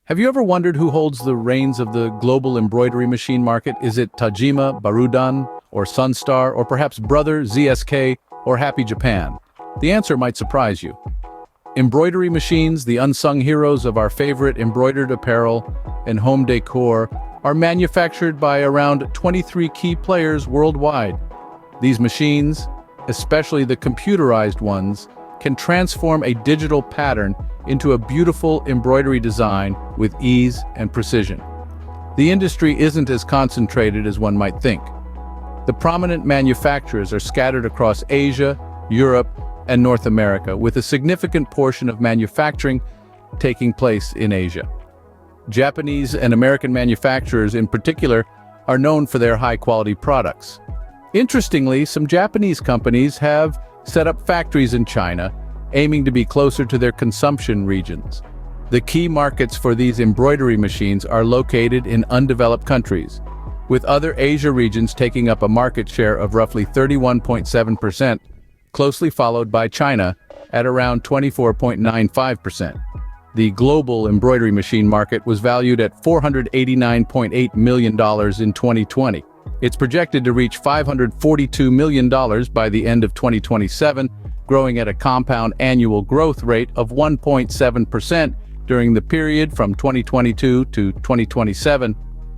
Have you ever wondered who holds the reins of the global embroidery machine market? Is it Tajima, Barudan, or Sunstar, or perhaps Brother, ZSK, or Happy Japan? The answer might surprise you. Embroidery machines, the unsung heroes of our favorite embroidered apparel and home decor, are manufactured by around 23 key players worldwide. These machines, especially the computerized ones, can transform a digital pattern into a beautiful embroidery design with ease and precision. The industry isn't as concentrated as one might think. The prominent manufacturers are scattered across Asia, Europe, and North America, with a significant portion of manufacturing taking place in Asia. Japanese and American manufacturers in particular are known for their high-quality products. Interestingly, some Japanese companies have set up factories in China, aiming to be closer to their consumption regions. The key markets for these embroidery machines are located in undeveloped countries, with other Asia regions taking up a market share of roughly 31.7%, closely followed by China at around 24.95%. The global embroidery machine market was valued at $489.8 million in 2020. It's projected to reach $542 million by the end of 2027, growing at a compound annual growth rate of 1.7% during the period from 2022 to 2027.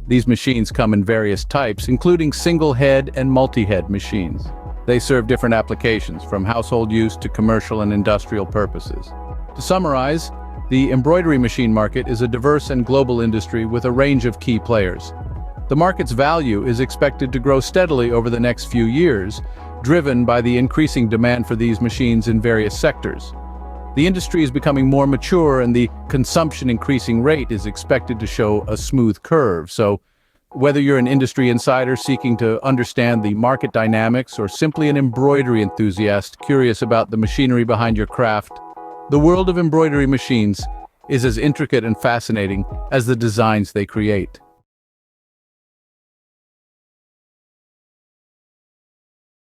These machines come in various types, including single-head and multi-head machines. They serve different applications, from household use to commercial and industrial purposes. To summarize, the embroidery machine market is a diverse and global industry with a range of key players. The market's value is expected to grow steadily over the next few years, driven by the increasing demand for these machines in various sectors. The industry is becoming more mature and the consumption increasing rate is expected to show a smooth curve. So, whether you're an industry insider seeking to understand the market dynamics or simply an embroidery enthusiast curious about the machinery behind your craft, the world of embroidery machines is as intricate and fascinating as the designs they create.